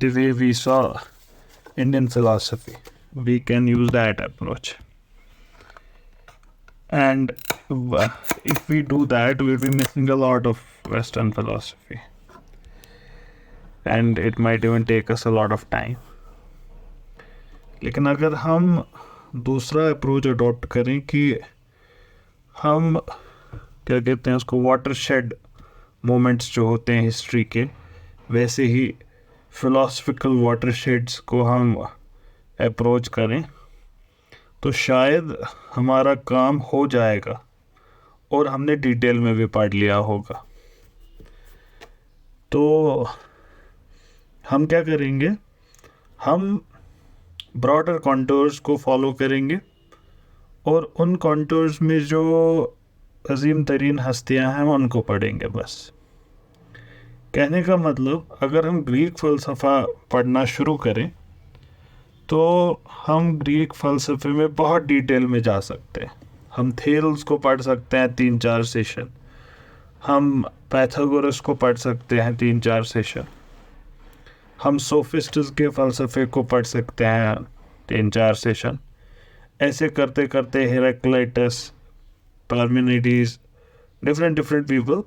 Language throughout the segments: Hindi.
the way we saw Indian philosophy. We can use that approach. And if we do that, we'll be missing a lot of Western philosophy. And it might even take us a lot of time. लेकिन अगर हम दूसरा अप्रोच अडॉप्ट करें कि हम क्या कहते हैं उसको, वाटरशेड मोमेंट्स जो होते हैं हिस्ट्री के, वैसे ही फिलोसफिकल वाटरशेड्स को हम अप्रोच करें, तो शायद हमारा काम हो जाएगा और हमने डिटेल में भी पढ़ लिया होगा. तो हम क्या करेंगे, हम ब्रॉडर कॉन्टोर्स को फॉलो करेंगे और उन कॉन्टोर्स में जो अजीम तरीन हस्तियां हैं उनको पढ़ेंगे. बस कहने का मतलब, अगर हम ग्रीक फ़लसफ़ा पढ़ना शुरू करें तो हम ग्रीक फ़लसफ़े में बहुत डिटेल में जा सकते हैं. हम थेल्स को पढ़ सकते हैं 3-4 सेशन, हम पाइथागोरस को पढ़ सकते हैं 3-4 सेशन, हम सोफिस्ट्स के फ़लसफ़े को पढ़ सकते हैं 3-4 सेशन. ऐसे करते करते Heraclitus, पार्मेनिडीज, different people,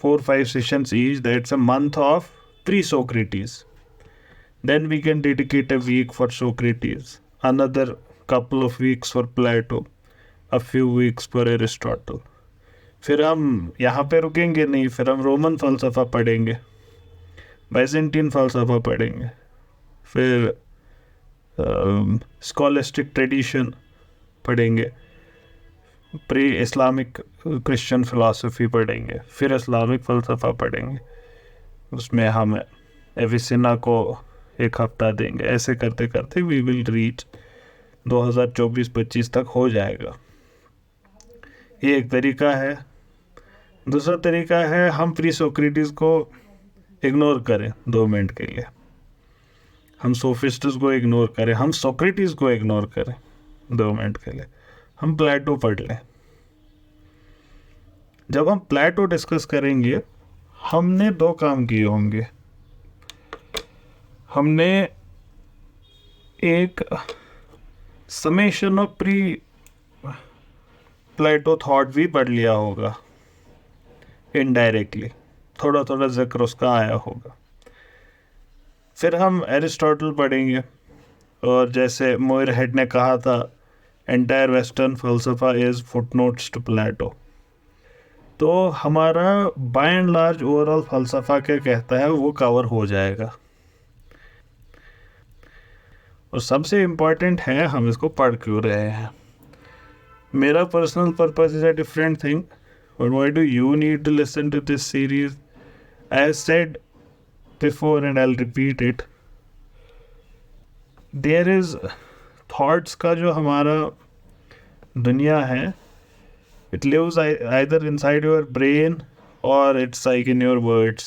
4-5 sessions each. That's a month of pre-Socrates. Then we can dedicate a week for Socrates, another couple of weeks for Plato, a few weeks for Aristotle. फिर हम यहाँ पे रुकेंगे नहीं, फिर हम रोमन फ़लसफ़ा पढ़ेंगे, बाइजेंटीन फ़लसफ़ा पढ़ेंगे, फिर स्कॉलिस्टिक ट्रेडिशन पढ़ेंगे, प्री इस्लामिक क्रिश्चियन फ़िलासफ़ी पढ़ेंगे, फिर इस्लामिक फ़लसफ़ा पढ़ेंगे, उसमें हम एविसिना को एक हफ्ता देंगे. ऐसे करते करते वी विल रीच 2024-25 तक हो जाएगा. ये एक तरीका है. दूसरा तरीका है हम प्री सोक्रेटिस को इग्नोर करें 2 मिनट के लिए, हम सोफिस्ट्स को इग्नोर करें, हम सोक्रेटिस को इग्नोर करें 2 मिनट के लिए, हम प्लेटो पढ़ लें. जब हम प्लेटो डिस्कस करेंगे, हमने 2 काम किए होंगे. हमने एक summation of pre Plato thought भी पढ़ लिया होगा, इनडायरेक्टली थोड़ा थोड़ा जिक्र उसका आया होगा. फिर हम एरिस्टोटल पढ़ेंगे, और जैसे मोयरहेड ने कहा था, एंटायर वेस्टर्न फ़लसफ़ा इज़ फुटनोट्स टू प्लेटो. तो हमारा बाय एंड लार्ज ओवरऑल फ़लसफ़ा क्या कहता है वो कवर हो जाएगा. और सबसे इम्पॉर्टेंट है हम इसको पढ़ क्यों रहे हैं. मेरा personal purpose is a different thing, but why do you need to listen to this series? I said before and I will repeat it, there is thoughts का जो हमारा दुनिया है, it lives either inside your brain or it's like in your words.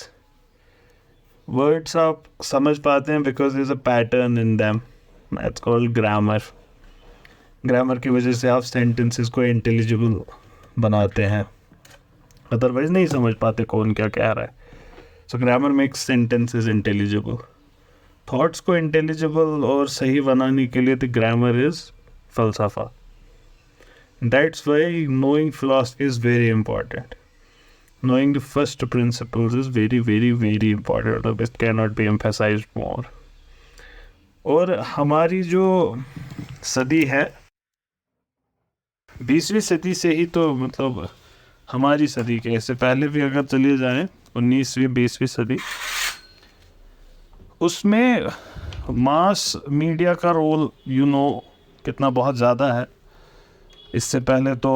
Words आप समझ पाते हैं because there's a pattern in them. That's called grammar. Grammar की वजह से आप सेंटेंसेस को इंटेलिजिबल बनाते हैं, अदरवाइज नहीं समझ पाते कौन क्या कह रहा है. So grammar makes sentences intelligible. Thoughts को इंटेलिजिबल और सही बनाने के लिए द ग्रामर इज फ़लसफ़ा. That's why knowing philosophy is very important. Knowing the first principles is very, very, very important. It cannot be emphasized more. और हमारी जो सदी है, 20वीं सदी से ही, तो मतलब हमारी सदी के, इससे पहले भी अगर चले जाएं 19वीं 20वीं सदी, उसमें मास मीडिया का रोल कितना बहुत ज़्यादा है. इससे पहले तो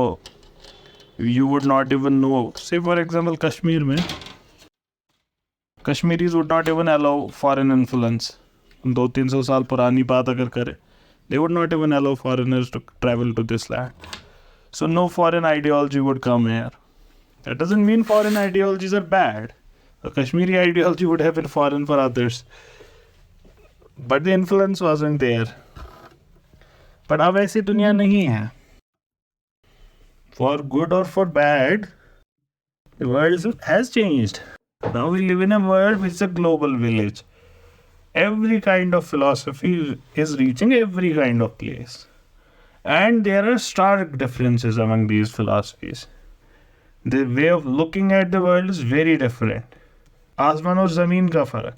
you would not even know, say for example Kashmir में Kashmiris would not even allow foreign influence. 200-300 साल पुरानी बात अगर करें, they would not even allow foreigners to travel to this land. So no foreign ideology would come here. That doesn't mean foreign ideologies are bad. The Kashmiri ideology would have been foreign for others, but the influence wasn't there. But अब ऐसी दुनिया नहीं है. For good or for bad, the world has changed. Now we live in a world which is a global village. Every kind of philosophy is reaching every kind of place. And there are stark differences among these philosophies. The way of looking at the world is very different. आसमान और ज़मीन का फ़र्क,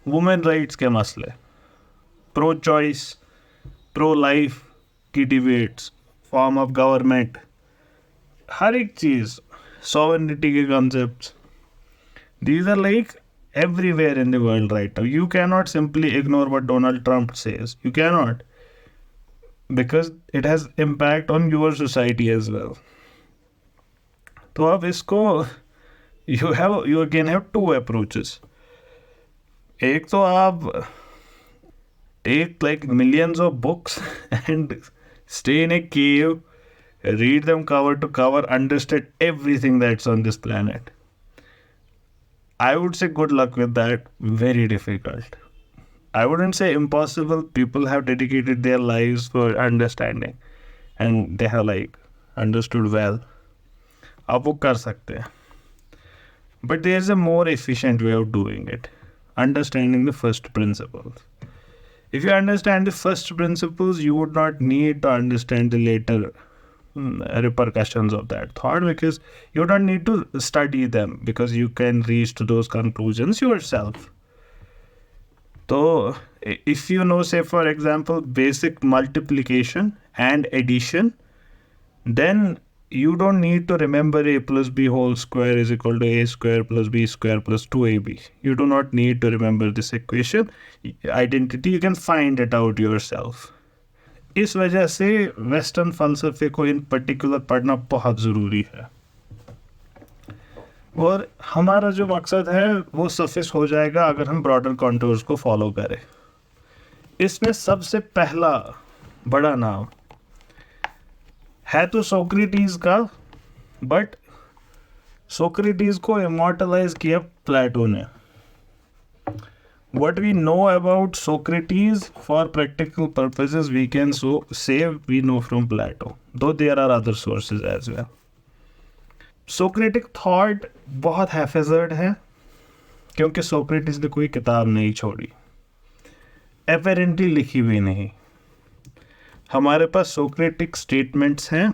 वुमेन राइट्स के मसले, प्रो चॉइस, प्रो लाइफ की डिबेट्स, फॉर्म ऑफ गवर्नमेंट, हर एक चीज़, सॉवरेनिटी के concepts, these are like everywhere in the world right now. You cannot simply ignore what Donald Trump says. You cannot, because it has impact on your society as well. तो अब इसको you again have two approaches. एक तो आप take like millions of books and stay in a cave, read them cover to cover, understand everything that's on this planet. I would say good luck with that. Very difficult. I wouldn't say impossible. People have dedicated their lives for understanding and they have like understood well. आप वो कर सकते हैं. But there's a more efficient way of doing it. Understanding the first principles. If you understand the first principles, you would not need to understand the later repercussions of that thought, because you don't need to study them, because you can reach to those conclusions yourself. So if you know, say for example, basic multiplication and addition, then you don't need to remember a plus b whole square is equal to a square plus b square plus 2ab. You do not need to remember this equation. Identity, you can find it out yourself. इस वजह से वेस्टर्न फ़लसफ़े को इन पर्टिकुलर पढ़ना बहुत ज़रूरी है, और हमारा जो मकसद है वो सफिस हो जाएगा अगर हम ब्रॉडर कॉन्टूर्स को फॉलो करें. इसमें सबसे पहला बड़ा नाम है तो सोक्रेटिस का, बट सोक्रेटिस को इमॉर्टलाइज किया प्लेटो ने. What we know about Socrates for practical purposes, we can say we know from Plato, though there are other sources as well. Socratic thought बहुत haphazard है, क्योंकि Socrates ने कोई किताब नहीं छोड़ी, apparently लिखी भी नहीं. हमारे पास Socratic statements हैं,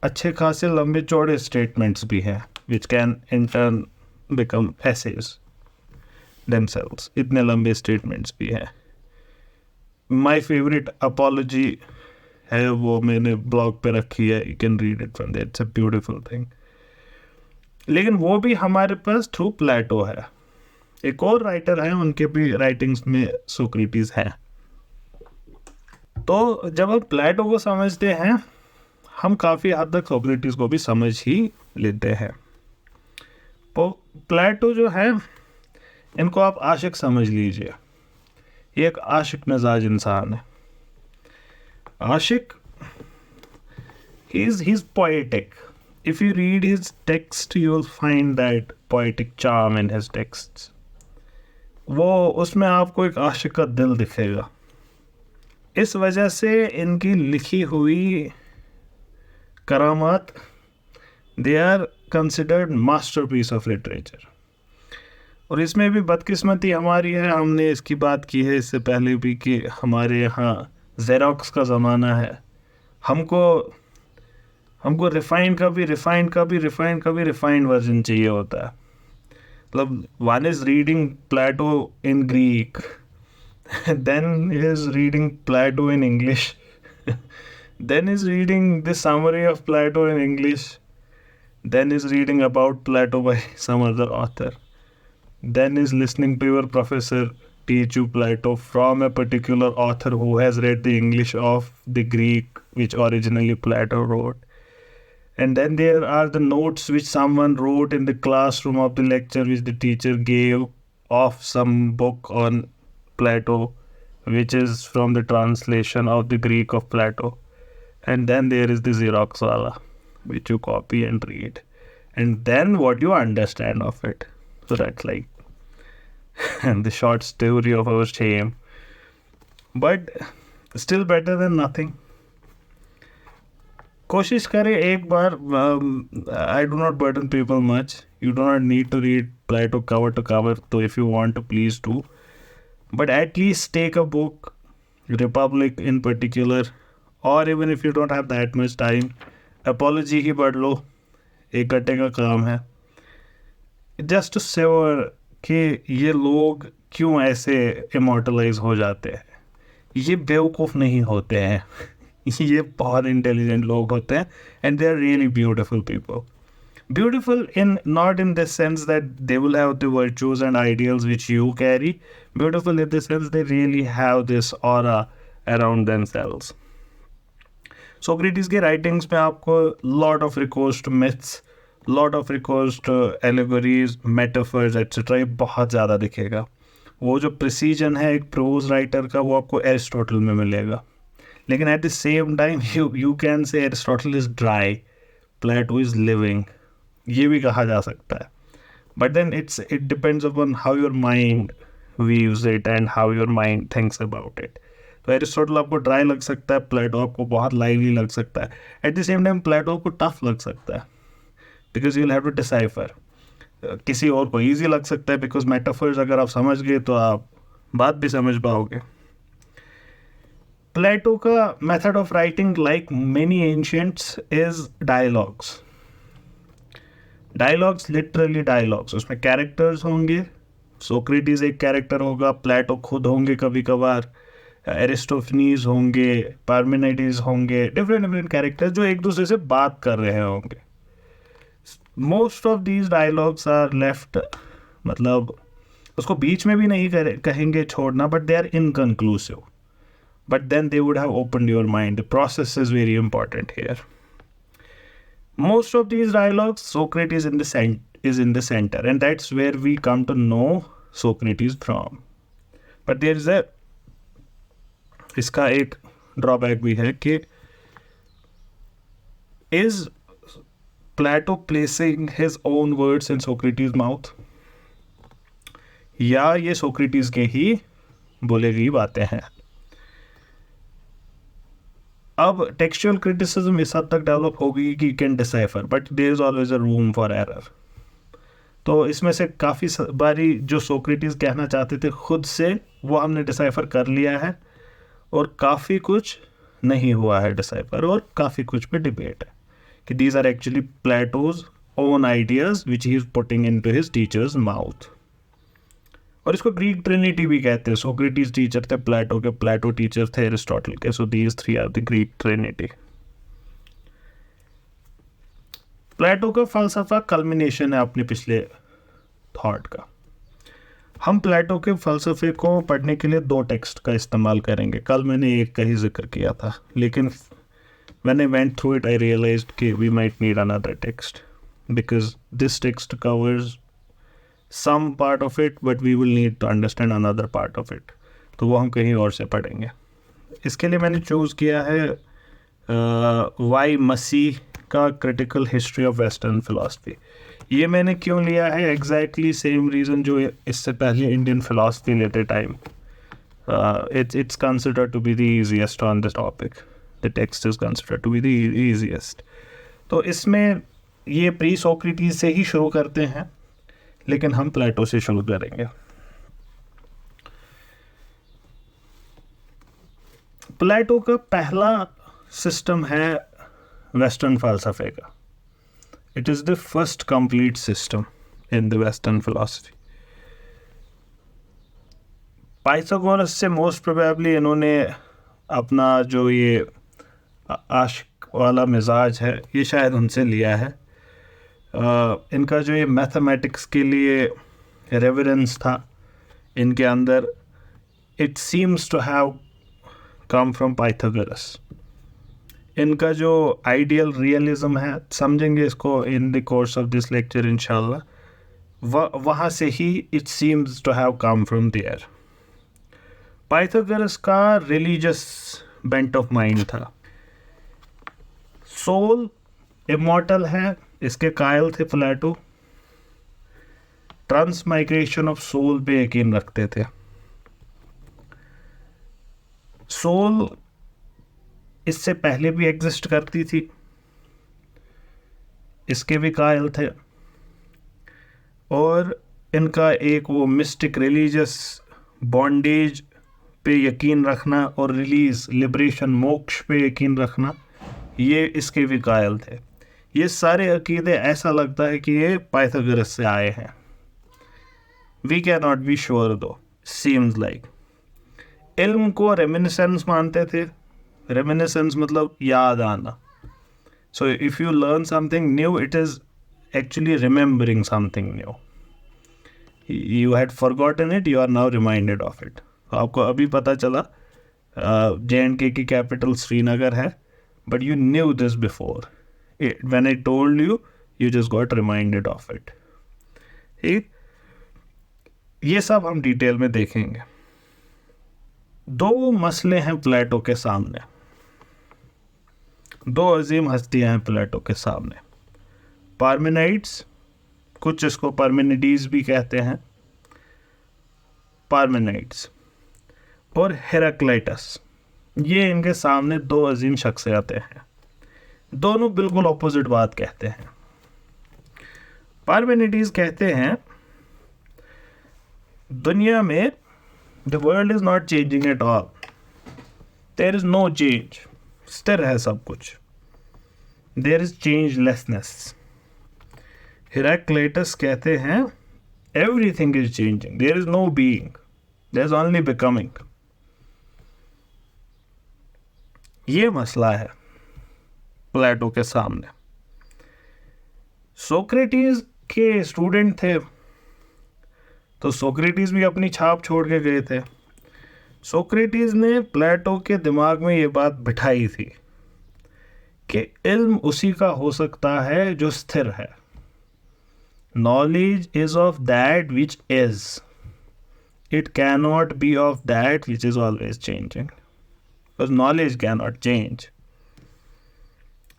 अच्छे खासे लंबे चौड़े statements भी हैं, which can in turn become essays themselves. इतने लंबे statements भी हैं. My favorite apology है, वो मैंने blog पे रखी है, you can read it from there. It's a beautiful thing. लेकिन वो भी हमारे पास थ्रू प्लेटो है. एक और राइटर है, उनके भी राइटिंग्स में सोक्रेटिस है. तो जब हम प्लेटो को समझते हैं, हम काफ़ी हद तक सोक्रेटिस को भी समझ ही लेते हैं. तो प्लेटो जो है, इनको आप आशिक समझ लीजिए. ये एक आशिक मिजाज इंसान है. आशिक, he's poetic. If you read his text, you'll find that poetic charm in his texts. वो उसमें आपको एक आशिक का दिल दिखेगा. इस वजह से इनकी लिखी हुई करामात, they are considered masterpiece of literature. और इसमें भी बदकिस्मती हमारी है, हमने इसकी बात की है इससे पहले भी, कि हमारे यहाँ ज़ेरॉक्स का ज़माना है. हमको रिफाइंड वर्जन चाहिए होता है. मतलब one is reading Plato in Greek, then is reading Plato in English, then is reading the summary of Plato in English, then is reading about Plato by some other author, then is listening to your professor teach you Plato from a particular author who has read the English of the Greek which originally Plato wrote. And then there are the notes which someone wrote in the classroom of the lecture which the teacher gave of some book on Plato, which is from the translation of the Greek of Plato. And then there is the Xerox wala, which you copy and read. And then what you understand of it. So that's like the short story of our shame. But still better than nothing. कोशिश करें एक बार. I do not burden people much. You do not need to read Plato cover to cover. So if you want to, please do. but at least take a book, Republic in particular, or even if you don't have that much time, Apology ही पढ़ लो, 1 घंटे का काम है, just to savor कि ये लोग क्यों ऐसे immortalize हो जाते हैं. ये बेवकूफ़ नहीं होते हैं. ये बहुत इंटेलिजेंट लोग होते हैं, and they are really beautiful people. Beautiful in not in the sense that they will have the virtues and ideals which you carry. Beautiful in the sense they really have this aura around themselves. Socrates के writings में आपको lot of recourse to myths, lot of recourse to allegories, metaphors, etc. ये बहुत ज़्यादा दिखेगा. वो जो precision है एक prose writer का वो आपको एरिस्टोटल में मिलेगा. लेकिन at the same time you can say Aristotle is dry, Plato is living. ये भी कहा जा सकता है. But then it depends upon how your mind views it and how your mind thinks about it. तो एरिस्टोटल आपको ड्राई लग सकता है, प्लेटो आपको बहुत लाइवली लग सकता है. At the same time Plato आपको टफ लग सकता है, because you will have to decipher. किसी और को ईजी लग सकता है, बिकॉज मेटाफर्स अगर आप समझ गए तो आप बात भी समझ पाओगे. प्लेटो का method of writing, like many ancients, is dialogues. Dialogues, literally dialogues. उसमें कैरेक्टर्स होंगे. सोक्रेटिस एक कैरेक्टर होगा, प्लेटो खुद होंगे कभी कभार, एरिस्टोफनीज होंगे, पार्मेनिडेस होंगे, डिफरेंट कैरेक्टर्स जो एक दूसरे से बात कर रहे होंगे. Most of these dialogues are left, मतलब उसको बीच में भी नहीं कहेंगे छोड़ना, but they are inconclusive. But then they would have opened your mind. The process is very important here. Most of these dialogues, Socrates is in the center, and that's where we come to know Socrates from. But there is इसका एक ड्रॉबैक भी है कि is Plato placing his own words in Socrates' mouth, या ये Socrates के ही बोले गई बातें हैं. अब टेक्सचुअल क्रिटिसिज्म इस हद तक डेवलप हो गई कि you can decipher, but there is always a room for error. तो इसमें से काफ़ी बारी जो सोक्रेटिस कहना चाहते थे खुद से, वो हमने डिसाइफर कर लिया है, और काफ़ी कुछ नहीं हुआ है डिसाइफर, और काफ़ी कुछ पे डिबेट है कि these are actually Plato's own ideas which he is putting into his teacher's mouth. और इसको ग्रीक ट्रिनिटी भी कहते हैं. सोक्रेटिस टीचर थे प्लेटो के, प्लेटो टीचर थे एरिस्टोटल के. So these three are the Greek trinity. Plato का फलसफा कल्मिनेशन है अपने पिछले थॉट का. हम प्लेटो के फलसफे को पढ़ने के लिए 2 टेक्स्ट का इस्तेमाल करेंगे. कल मैंने एक का ही जिक्र किया था, लेकिन when I went through it I realized कि we might need another text, because this text covers some part of it, but we will need to understand another part of it. तो वो हम कहीं और से पढ़ेंगे. इसके लिए मैंने चूज़ किया है वाई मसीह का critical history of western philosophy. ये मैंने क्यों लिया है? एग्जैक्टली सेम रीज़न जो इससे पहले इंडियन फिलॉसफी लेते time. it's considered to be the easiest on this topic. The text is considered to be the easiest. तो इसमें ये प्री सोक्रेटिस से ही शुरू करते हैं, लेकिन हम प्लेटो से शुरू करेंगे. प्लेटो का पहला सिस्टम है वेस्टर्न फ़लसफ़े का. It is the first complete system in the western philosophy. Pythagoras से मोस्ट प्रोबेबली इन्होंने अपना जो ये आशिक वाला मिजाज है, ये शायद उनसे लिया है. इनका जो ये मैथमेटिक्स के लिए रेवरेंस था इनके अंदर, it seems to have come from Pythagoras. इनका जो आइडियल रियलिज्म है, समझेंगे इसको in the course of this lecture इंशाल्लाह, वहाँ से ही it seems to have come from there. Pythagoras का रिलीजियस बेंट ऑफ माइंड था. सोल इमॉर्टल है, इसके कायल थे प्लेटो. ट्रांसमाइग्रेशन ऑफ सोल पे यकीन रखते थे. सोल इससे पहले भी एग्जिस्ट करती थी, इसके भी कायल थे. और इनका एक वो मिस्टिक रिलीजियस बॉन्डेज पे यकीन रखना और रिलीज, लिबरेशन, मोक्ष पे यकीन रखना, ये इसके भी कायल थे। ये सारे अकीदे ऐसा लगता है कि ये पाइथागोरस से आए हैं। We can not be sure though, seems like. इल्म को रेमिनिसेंस मानते थे। रेमिनिसेंस मतलब याद आना। So if you learn something new, it is actually remembering something new. You had forgotten it, you are now reminded of it. आपको अभी पता चला JNK की कैपिटल श्रीनगर है, but you knew this before. When I told you, you just got reminded of it. ठीक, ये सब हम डिटेल में देखेंगे। दो मसले हैं प्लेटो के सामने, दो अजीम हस्तियां हैं प्लेटो के सामने। पार्मेनाइड्स, कुछ इसको पार्मेनिडीज भी कहते हैं, पार्मेनाइड्स और हेराक्लाइटस, ये इनके सामने दो अजीम शख्सियतें हैं। दोनों बिल्कुल ऑपोजिट बात कहते हैं। पार्मेनिडीज कहते हैं दुनिया में the world is not changing at all, there is no change, स्थिर है सब कुछ, देयर इज चेंजलेसनेस। हेराक्लाइटस कहते हैं everything is changing, there is no being, there is only becoming. ये मसला है प्लेटो के सामने। सोक्रेटिस के स्टूडेंट थे, तो सोक्रेटिस भी अपनी छाप छोड़ के गए थे। सोक्रेटिस ने प्लेटो के दिमाग में ये बात बिठाई थी कि इल्म उसी का हो सकता है जो स्थिर है। Knowledge is of that which is, it can not B of that which is always changing, because knowledge cannot change.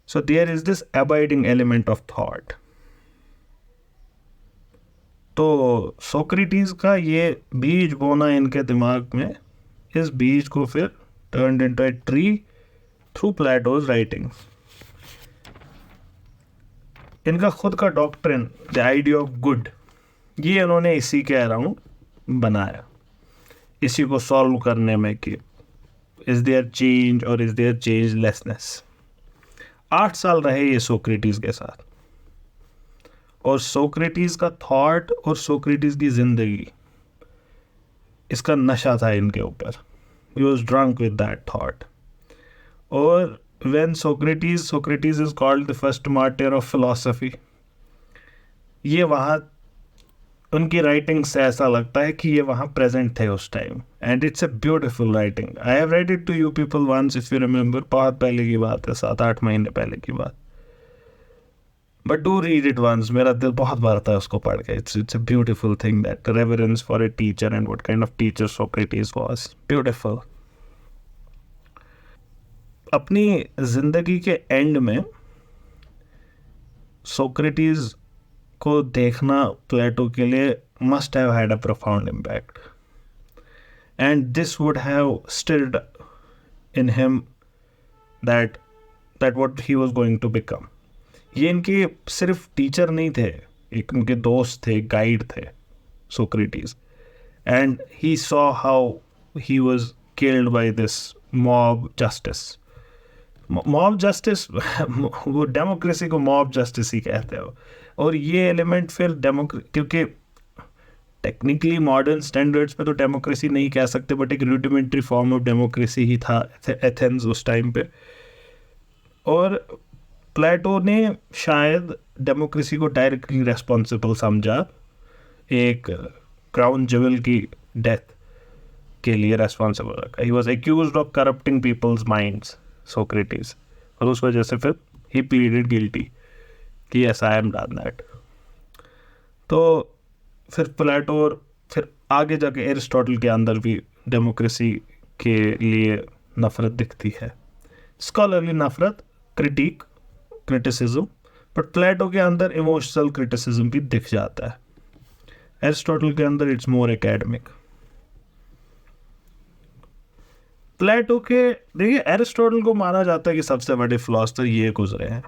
So there is this abiding element of thought. तो सोक्रेटिस का ये बीज बोना इनके दिमाग में, इस बीज को फिर turned into a tree through Plato's writings. इनका खुद का doctrine, the idea of good, ये इन्होंने इसी के अराउंड बनाया, इसी को सॉल्व करने में कि इज देयर चेंज और इज देयर चेंजलेसनेस। 8 साल रहे ये सोक्रेटिस के साथ, और सोक्रेटिस का थॉट और सोक्रेटिस की जिंदगी, इसका नशा था इनके ऊपर। He was drunk with that thought. और when Socrates is called the first martyr of philosophy, ये वहाँ उनकी राइटिंग से ऐसा लगता है कि ये वहाँ प्रेजेंट थे उस time, and it's a beautiful writing. I have read it to you people once, if you remember, बहुत पहले की बात है, 7-8 महीने पहले की बात, but do read it once. मेरा दिल बहुत भरता है उसको पढ़ के। It's a beautiful thing, that reverence for a teacher and what kind of teacher Socrates was, beautiful. अपनी जिंदगी के एंड में सोक्रेटिस को देखना प्लेटो के लिए must have had a profound impact, and this would have stirred in him that what he was going to become. ये इनके सिर्फ टीचर नहीं थे, एक उनके दोस्त थे, गाइड थे Socrates, and he saw how he was killed by this mob justice. Mob justice, वो डेमोक्रेसी को मॉब जस्टिस ही कहते हो। और ये एलिमेंट फिर क्योंकि टेक्निकली मॉडर्न स्टैंडर्ड्स पे तो डेमोक्रेसी नहीं कह सकते, बट एक रूडिमेंट्री फॉर्म ऑफ डेमोक्रेसी ही था एथेंस उस टाइम पे। और प्लेटो ने शायद डेमोक्रेसी को डायरेक्टली रेस्पॉन्सिबल समझा एक क्राउन ज्वेल की डेथ के लिए रेस्पॉन्सिबल रखा। He was accused of corrupting people's minds, Socrates, और उस वजह से फिर ही प्लीडेड गिल्टी कि yes I am done that. तो फिर प्लेटो और फिर आगे जाके एरिस्टोटल के अंदर भी डेमोक्रेसी के लिए नफरत दिखती है, स्कॉलरली नफरत, क्रिटिसिज्म, बट प्लेटो के अंदर इमोशनल क्रिटिसिज्म भी दिख जाता है। एरिस्टोटल के अंदर इट्स मोर एकेडमिक। प्लेटो के, देखिए एरिस्टोटल को माना जाता है कि सबसे बड़े फिलोसफर ये गुजरे हैं।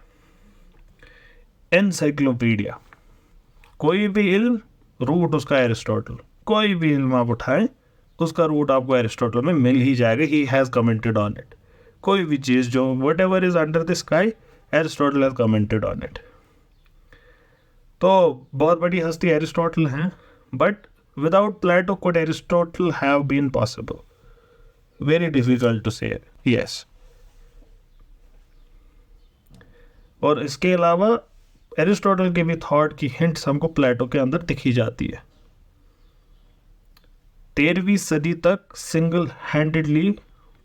एनसाइक्लोपीडिया, कोई भी इल्म रूट उसका एरिस्टोटल, कोई भी इल्म आप उठाएं उसका रूट आपको एरिस्टोटल में मिल ही जाएगा. He has commented on it. कोई भी चीज़ जो whatever is under the sky, Aristotle has commented on it. तो बहुत बड़ी हस्ती एरिस्टोटल हैं, but without Plato could Aristotle have been possible? Very difficult to say. Yes. और इसके अलावा एरिस्टोटल के भी थॉट की हिंट्स हमको प्लेटो के अंदर दिखी जाती है. 13वीं सदी तक सिंगल हैंडेडली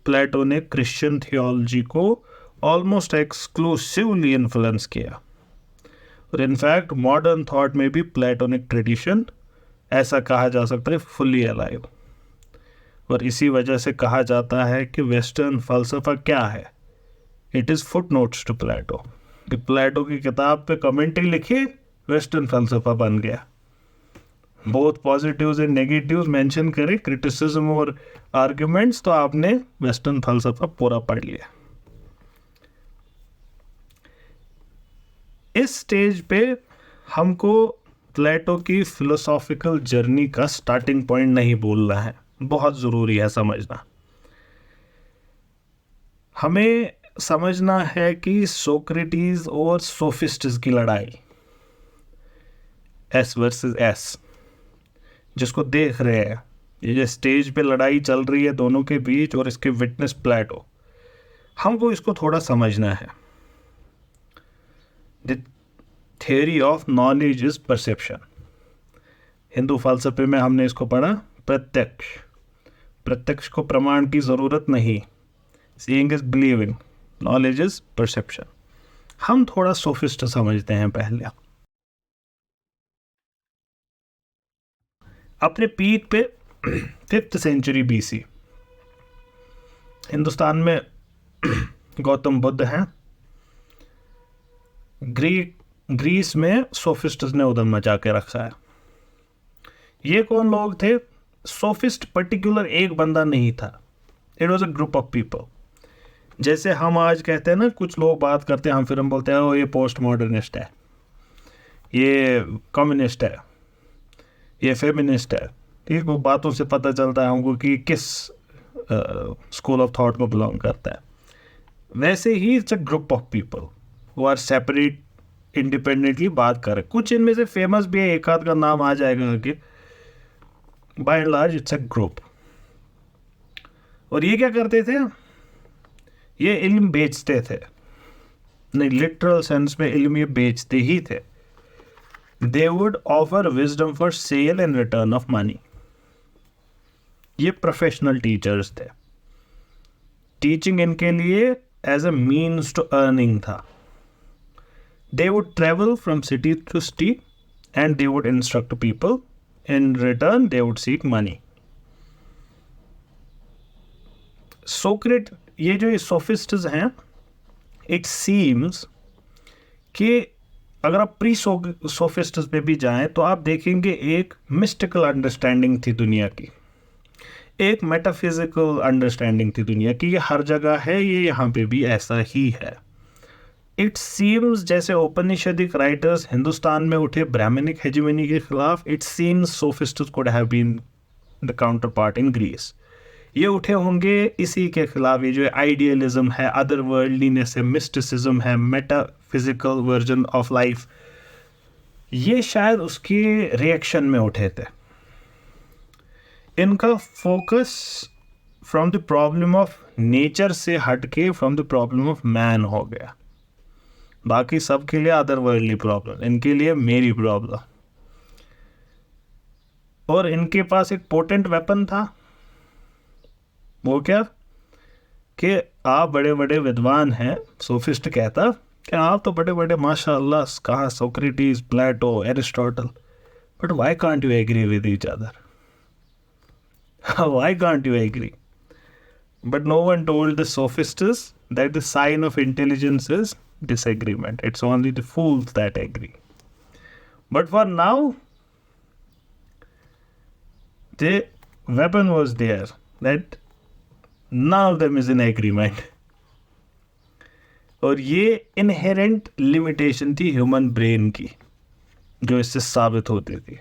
प्लेटो ने क्रिश्चियन थियोलॉजी को ऑलमोस्ट एक्सक्लूसिवली इन्फ्लुएंस किया. और इनफैक्ट मॉडर्न थॉट में भी प्लेटोनिक ट्रेडिशन ऐसा कहा जा सकता है फुल्ली अलाइव. और इसी वजह से कहा जाता है कि वेस्टर्न फ़लसफ़ा क्या है, it is footnotes to Plato. कि प्लेटो की किताब पे कमेंट्री लिखी, वेस्टर्न फ़लसफ़ा बन गया. Both positives and negatives mention करें, क्रिटिसिज्म और आर्ग्यूमेंट्स, तो आपने वेस्टर्न फ़लसफ़ा पूरा पढ़ लिया. इस स्टेज पे हमको प्लेटो की फिलोसॉफिकल जर्नी का स्टार्टिंग पॉइंट नहीं बोलना है, बहुत ज़रूरी है समझना. हमें समझना है कि सोक्रेटिस और सोफिस्ट्स की लड़ाई, एस वर्सेस एस, जिसको देख रहे हैं, ये जो स्टेज पे लड़ाई चल रही है दोनों के बीच, और इसके विटनेस प्लेटो, हमको इसको थोड़ा समझना है. The theory of knowledge is perception. Hindu फ़लसफ़े में हमने इसको पढ़ा प्रत्यक्ष. प्रत्यक्ष को प्रमाण की ज़रूरत नहीं. Seeing is believing, knowledge is perception. हम थोड़ा सोफिस्ट समझते हैं पहले. अपने पीक पे 5th सेंचुरी BC हिंदुस्तान में गौतम बुद्ध हैं. ग्रीस में सोफिस्ट्स ने उधम मचा के रखा है. ये कौन लोग थे? सोफिस्ट पर्टिकुलर एक बंदा नहीं था, it was a group of people. जैसे हम आज कहते हैं ना, कुछ लोग बात करते हैं, फिर हम बोलते हैं ओ ये पोस्ट मॉडर्निस्ट है, ये कम्युनिस्ट है, ये फेमिनिस्ट है. ठीक, वो बातों से पता चलता है हमको कि किस स्कूल ऑफ थॉट को बिलोंग करता है. वैसे ही it's a group of people who are separate, independently बात कर रहे. कुछ इनमें से फेमस भी है, एक आध का नाम आ जाएगा कि by and large it's a group. और ये क्या करते थे? ये इल्म बेचते थे. नहीं, लिटरल सेंस में इल्म ये बेचते ही थे. They would offer wisdom for sale and return of money. ये प्रोफेशनल टीचर्स थे. टीचिंग इनके लिए as a means to earning था. They would travel from city to city and they would instruct people. In return, they would seek money. ये जो सोफिस्ट्स हैं, it seems कि अगर आप प्री सोफिस्ट्स पे भी जाएं तो आप देखेंगे एक मिस्टिकल अंडरस्टैंडिंग थी दुनिया की, एक मेटाफिजिकल अंडरस्टैंडिंग थी दुनिया की. ये हर जगह है, ये यहाँ पे भी ऐसा ही है. इट सीम्स जैसे औपनिषदिक राइटर्स हिंदुस्तान में उठे ब्राह्मणिक हेजिमनी के खिलाफ, it seems sophists could have been the counterpart in Greece. ये उठे होंगे इसी के खिलाफ. ये जो आइडियलिज्म है, अदर वर्ल्डलीनेस है, मिस्टिसिज्म है, मेटाफिजिकल वर्जन ऑफ लाइफ, ये शायद उसके रिएक्शन में उठे थे. इनका focus from the problem of nature से हटके from the problem of man हो गया. बाकी सब के लिए अदर वर्ल्डली प्रॉब्लम, इनके लिए मेरी प्रॉब्लम. और इनके पास एक पोटेंट वेपन था. वो क्या? कि आप बड़े बड़े विद्वान हैं. सोफिस्ट कहता कि आप तो बड़े बड़े माशाअल्लाह, कहाँ Socrates, Plato, Aristotle, but why can't you agree with each other? Why can't you agree? But no one told the sophists that the sign of intelligence is disagreement. It's only the fools that agree. But for now, the weapon was there that none of them is in agreement. और ये inherent limitation थी ह्यूमन ब्रेन की, जो इससे साबित होती थी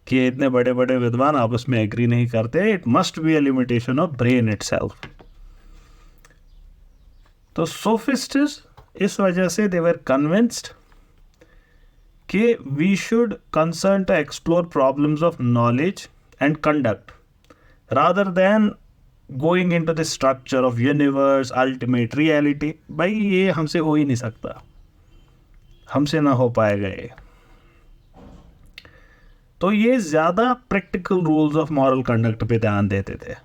कि इतने बड़े बड़े विद्वान आपस में एग्री नहीं करते, it must be a limitation of brain itself. तो सोफिस्ट्स इस वजह से दे वर कन्विंस्ड कि we should concern to explore problems of knowledge and conduct rather than going into the structure of universe, ultimate reality. भाई ये हमसे हो ही नहीं सकता, हमसे ना हो पाएगा ये। तो ये ज़्यादा practical rules of moral conduct पे ध्यान देते थे।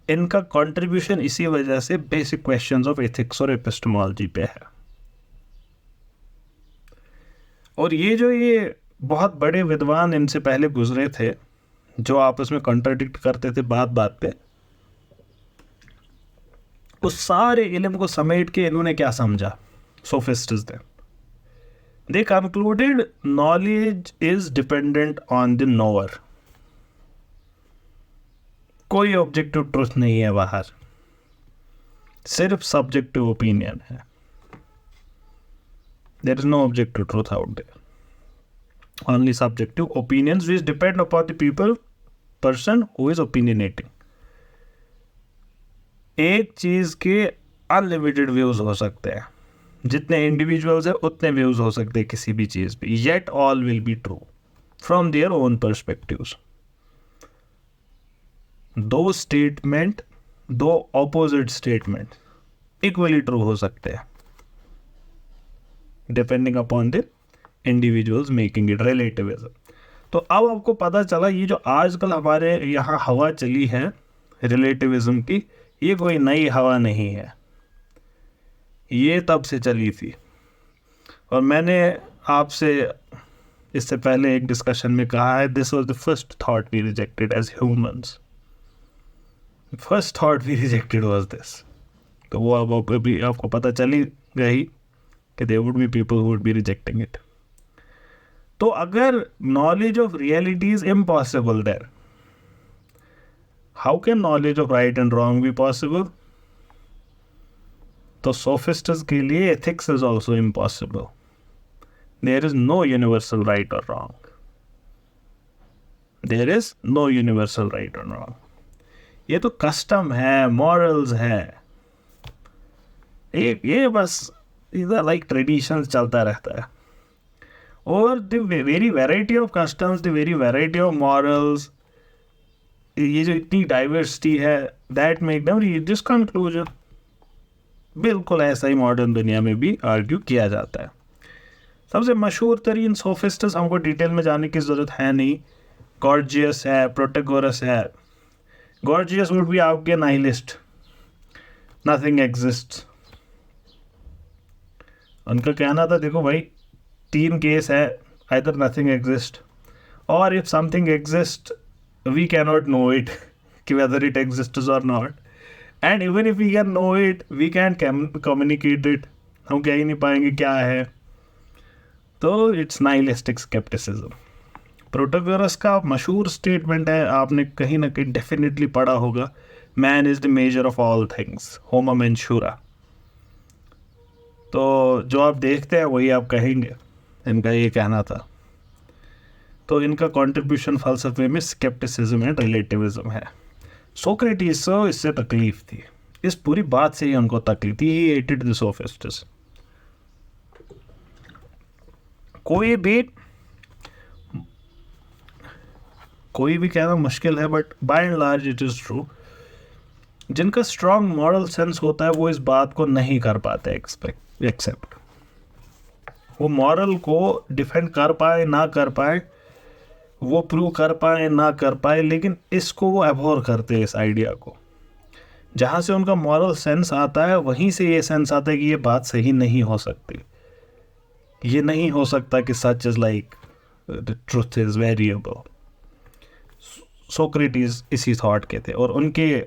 इनका कंट्रीब्यूशन इसी वजह से बेसिक क्वेश्चंस ऑफ एथिक्स और एपिस्टेमोलॉजी पे है। और ये बहुत बड़े विद्वान इनसे पहले गुजरे थे जो आपस में कॉन्ट्राडिक्ट करते थे बात बात पे, उस सारे इल्म को समेट के इन्होंने क्या समझा सोफिस्ट्स ने? They concluded knowledge is dependent on the knower. कोई ऑब्जेक्टिव ट्रूथ नहीं है बाहर, सिर्फ सब्जेक्टिव ओपिनियन है। There is no objective truth out there. Only subjective opinions which depend upon the person who is opinionating. एक चीज के अनलिमिटेड व्यूज हो सकते हैं, जितने इंडिविजुअल्स है उतने व्यूज हो सकते हैं किसी भी चीज पे, yet all will be true from their own perspectives. दो स्टेटमेंट, दो ऑपोजिट स्टेटमेंट इक्वली ट्रू हो सकते हैं depending upon the individuals making it, relativism. तो अब आपको पता चला ये जो आजकल हमारे यहाँ हवा चली है रिलेटिविज्म की, ये कोई नई हवा नहीं है, ये तब से चली थी। और मैंने आपसे इससे पहले एक डिस्कशन में कहा है, this was the first thought we rejected as humans, first thought we rejected was this. तो वो अब अभी आपको पता चली गई कि there would be people who would be rejecting it. तो अगर knowledge of reality is impossible there, how can knowledge of right and wrong be possible? तो सोफिस्ट्स के लिए ethics is also impossible. There is no universal right और wrong, there is no universal right और रॉन्ग। ये तो कस्टम है, मॉरल्स है, ये बस इधर लाइक ट्रेडिशन चलता रहता है। और the very variety of customs, the very variety of morals, ये जो इतनी डाइवर्सिटी है, that make them reach this conclusion. बिल्कुल ऐसा ही मॉडर्न दुनिया में भी आर्ग्यू किया जाता है। सबसे मशहूर तरीन सोफिस्ट्स, हमको डिटेल में जाने की ज़रूरत है नहीं, गॉर्जियस है, प्रोटैगोरस है। गॉर्जियस वुड बी आपके नाइलिस्ट, नथिंग एग्जिस्ट। उनका कहना था देखो भाई, तीन केस है, आइदर नथिंग एग्जिस्ट और if something exist we cannot know it कि वेदर इट एग्जिस्ट्स और not, and even if we can know it we can communicate it, हम कह ही नहीं पाएंगे क्या है। तो इट्स नाइलिस्टिक स्केप्टिसिज्म। प्रोटैगोरस का मशहूर स्टेटमेंट है, आपने कहीं ना कहीं डेफिनेटली पढ़ा होगा, man is the measure of all things, होमो मेंशूरा। तो जो आप देखते हैं वही आप कहेंगे, इनका ये कहना था। तो इनका कंट्रीब्यूशन फ़लसफ़े में स्केप्टिसिज्म एंड रिलेटिविज्म है। सोक्रेटिस को इससे तकलीफ थी, इस पूरी बात से ही उनको तकलीफ थी। ही हेटेड द सोफिस्ट्स। कोई भी कहना मुश्किल है, but by and large it is true, जिनका स्ट्रॉन्ग मॉरल सेंस होता है वो इस बात को नहीं कर पाते एक्सेप्ट। वो मॉरल को डिफेंड कर पाए ना कर पाए, वो प्रूव कर पाए ना कर पाए, लेकिन इसको वो एबोर करते हैं, इस आइडिया को। जहाँ से उनका मॉरल सेंस आता है वहीं से ये सेंस आता है कि ये बात सही नहीं हो सकती, ये नहीं हो सकता कि such is like the truth is variable. Socrates इसी थॉट के थे, और उनके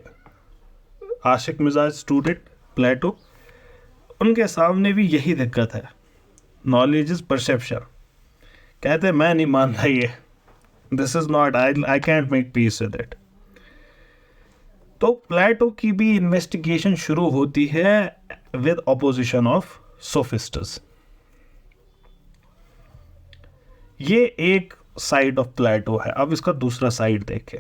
आशिक मिजाज स्टूडेंट प्लेटो, उनके सामने भी यही दिक्कत है, नॉलेज इज परसेप्शन। कहते हैं मैं नहीं मानता ये, this is not, I can't make peace with it. तो प्लेटो की भी इन्वेस्टिगेशन शुरू होती है विद ऑपोजिशन ऑफ सोफिस्ट्स। ये एक साइड ऑफ प्लेटो है। अब इसका दूसरा साइड देखें,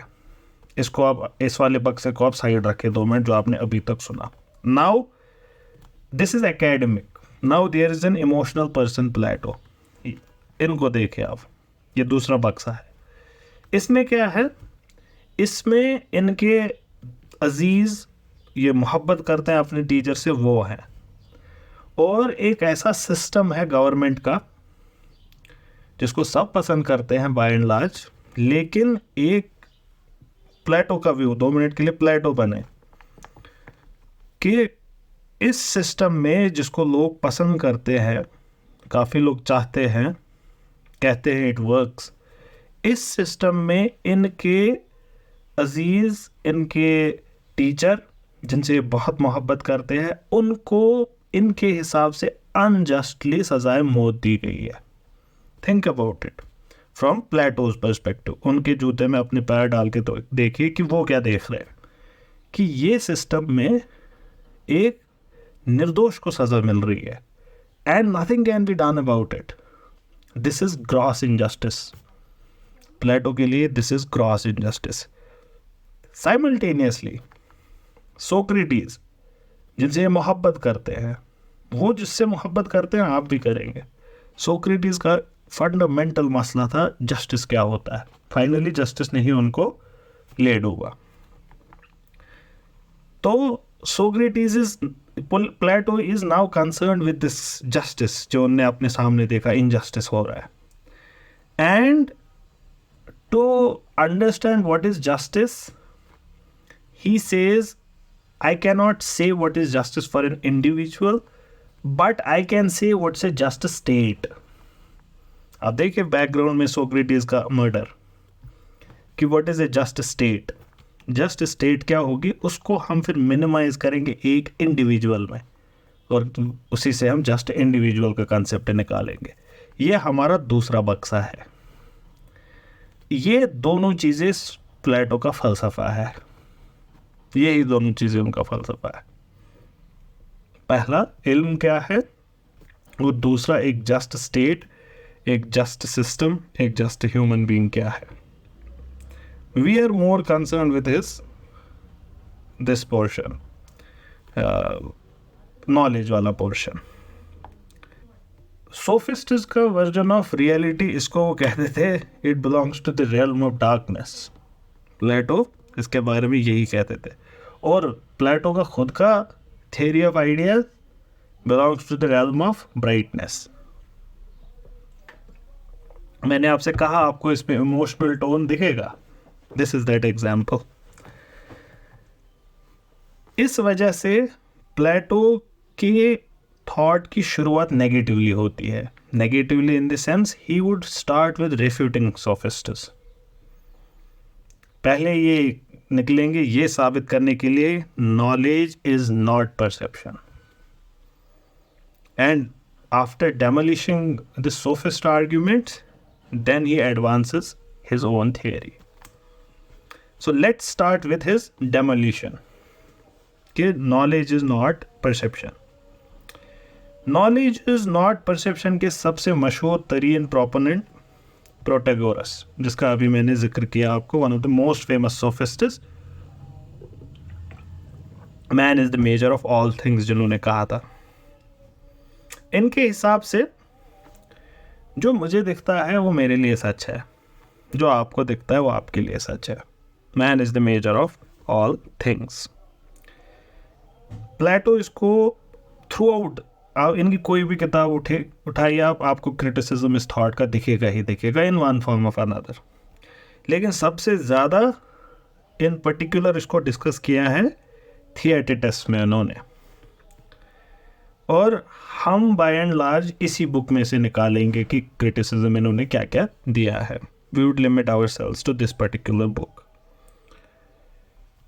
इसको आप इस वाले बक्से को आप साइड रखें 2 मिनट, जो आपने अभी तक सुना। Now this is academic, now there is an emotional person Plato. इनको देखें आप, ये दूसरा बक्सा है। इसमें क्या है, इसमें इनके अजीज ये मोहब्बत करते हैं अपने टीचर से, वो हैं। और एक ऐसा सिस्टम है गवर्नमेंट का जिसको सब पसंद करते हैं बाय एंड लार्ज, लेकिन एक प्लेटो का व्यू 2 मिनट के लिए प्लेटो बने कि इस सिस्टम में जिसको लोग पसंद करते हैं, काफ़ी लोग चाहते हैं, कहते हैं इट वर्क्स, इस सिस्टम में इनके अजीज़, इनके टीचर जिनसे ये बहुत मोहब्बत करते हैं, उनको इनके हिसाब से अनजस्टली सजाए मौत दी गई है। Think about it from Plato's perspective. उनके जूते में अपने पैर डाल के तो देखिए कि वो क्या देख रहे हैं, कि ये सिस्टम में एक निर्दोष को सज़ा मिल रही है and nothing can be done about it. This is gross injustice. Plato के लिए this is gross injustice. Simultaneously Socrates जिनसे मोहब्बत करते हैं, वो जिससे मोहब्बत करते हैं आप भी करेंगे। सोक्रेटिस का फंडामेंटल मसला था जस्टिस क्या होता है। फाइनली जस्टिस ने ही उनको ले डूबा। तो Socrates is Plato is now concerned with this justice, जो उन्होंने अपने सामने देखा इनजस्टिस हो रहा है। And to understand what is justice, he says, I cannot say what is justice for an individual, but I can say what's a just state. अब देखिए बैकग्राउंड में सोक्रेटिस का मर्डर, कि what is a just state. Just state क्या होगी, उसको हम फिर मिनिमाइज करेंगे एक इंडिविजुअल में, और उसी से हम जस्ट इंडिविजुअल का कंसेप्ट निकालेंगे। ये हमारा दूसरा बक्सा है। ये दोनों चीज़ें प्लेटो का फलसफा है। यही दोनों चीज़ें उनका फलसफा है। पहला इल्म क्या है, और दूसरा एक जस्ट स्टेट, एक जस्ट सिस्टम, एक जस्ट ह्यूमन बीइंग क्या है। We are more concern with this portion, knowledge वाला पोर्शन। सोफिस्ट्स का वर्जन ऑफ रियलिटी, इसको वो कहते थे it belongs to the realm of darkness. Plato इसके बारे में यही कहते थे। और प्लेटो का खुद का theory of ideas belongs to the realm of brightness. मैंने आपसे कहा आपको इसमें इमोशनल टोन दिखेगा, दिस इज दैट एग्जाम्पल। इस वजह से प्लेटो के थॉट की शुरुआत नेगेटिवली होती है। Negatively in the sense he would start with refuting sophists. पहले ये निकलेंगे ये साबित करने के लिए knowledge is not perception, and after demolishing the sophist arguments then he advances his own theory. So let's start with his demolition कि knowledge is not perception. Knowledge is not perception के सबसे मशहूर तरीन प्रोपोनेंट प्रोटैगोरस, जिसका अभी मैंने जिक्र किया आपको, one of the most famous sophists, man is the measure of all things जिन्होंने कहा था। इनके हिसाब से जो मुझे दिखता है वो मेरे लिए सच है, जो आपको दिखता है वो आपके लिए सच है। Man is the measure of all things. Plato इसको थ्रू आउट, आप इनकी कोई भी किताब उठाइए आपको क्रिटिसिज्म इस थॉट का दिखेगा ही दिखेगा in one form of another. लेकिन सबसे ज़्यादा इन पर्टिकुलर इसको डिस्कस किया है थिएटिटस में उन्होंने, और हम बाय एंड लार्ज इसी बुक में से निकालेंगे कि क्रिटिसिज्म इन्होंने क्या क्या दिया है। We would limit ourselves to this particular book.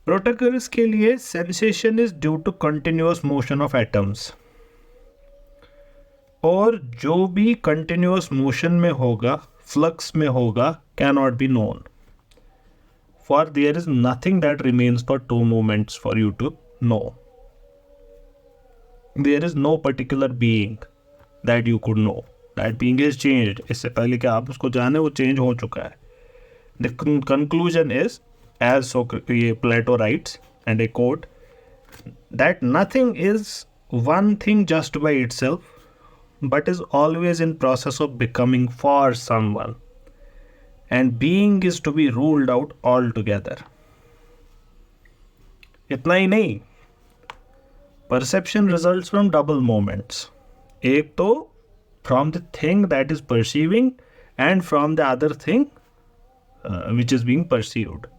Protagoras के लिए sensation is due to continuous motion of atoms, और जो भी कंटिन्यूअस मोशन में होगा, फ्लक्स में होगा, can not be known, for there is nothing that remains for two moments for you to know. There is no particular being that you could know, that being is changed, इससे पहले कि आप उसको जाने वो चेंज हो चुका है. The conclusion is as so ये Plato writes and I quote that nothing is one thing just by itself, but is always in process of becoming for someone, and being is to be ruled out altogether. इतना ही नहीं, perception results from double moments. एक तो from the thing that is perceiving and from the other thing which is being perceived.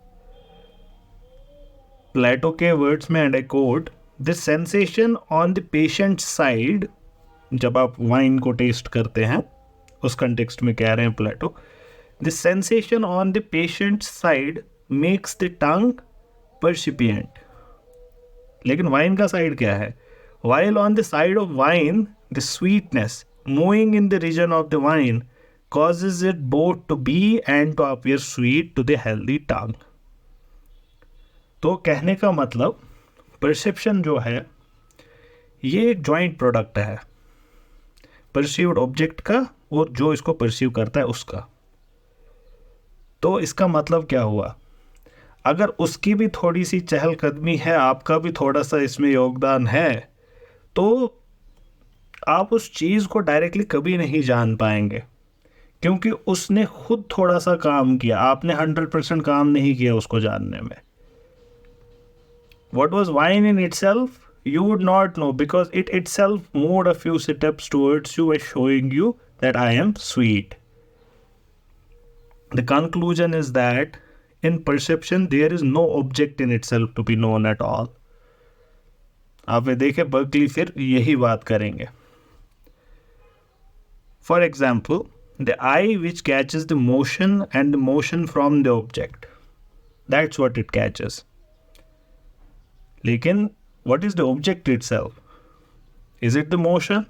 प्लेटो के वर्ड्स में and I coat this sensation on the patient side, जब आप वाइन को टेस्ट करते हैं उस कंटेक्स्ट में कह रहे हैं Plato, this sensation on the patient side makes the tongue percipient. लेकिन वाइन का साइड क्या है? While on the side of wine the sweetness moving in the region of the wine causes it both to be and to appear sweet to the healthy tongue. तो कहने का मतलब परसेप्शन जो है ये एक जॉइंट प्रोडक्ट है परसीव्ड ऑब्जेक्ट का और जो इसको परसीव करता है उसका. तो इसका मतलब क्या हुआ? अगर उसकी भी थोड़ी सी चहलकदमी है, आपका भी थोड़ा सा इसमें योगदान है, तो आप उस चीज़ को डायरेक्टली कभी नहीं जान पाएंगे, क्योंकि उसने खुद थोड़ा सा काम किया, आपने 100% काम नहीं किया उसको जानने में. What was wine in itself? You would not know, because it itself moved a few steps towards you by showing you that I am sweet. The conclusion is that in perception there is no object in itself to be known at all. आप ये देखें, बर्कली फिर यही बात करेंगे. For example, the eye which catches the motion and the motion from the object, that's what it catches. लेकिन what is the object itself? Is it the motion?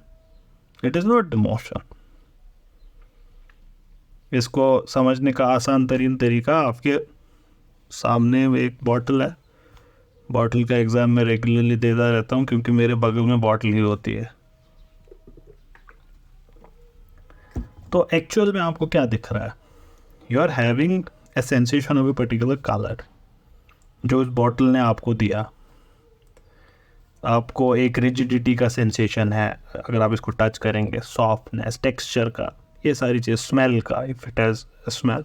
It is not the motion. इसको समझने का आसान तरीन तरीका, आपके सामने एक बॉटल है. बॉटल का एग्ज़ाम में रेगुलरली देता रहता हूँ क्योंकि मेरे बगल में बॉटल ही होती है. तो एक्चुअल में आपको क्या दिख रहा है? You are having a sensation of a particular colour जो इस बॉटल ने आपको दिया. आपको एक रिजिडिटी का सेंसेशन है अगर आप इसको टच करेंगे, सॉफ्टनेस, टेक्सचर का, ये सारी चीज़, स्मेल का, if it has smell.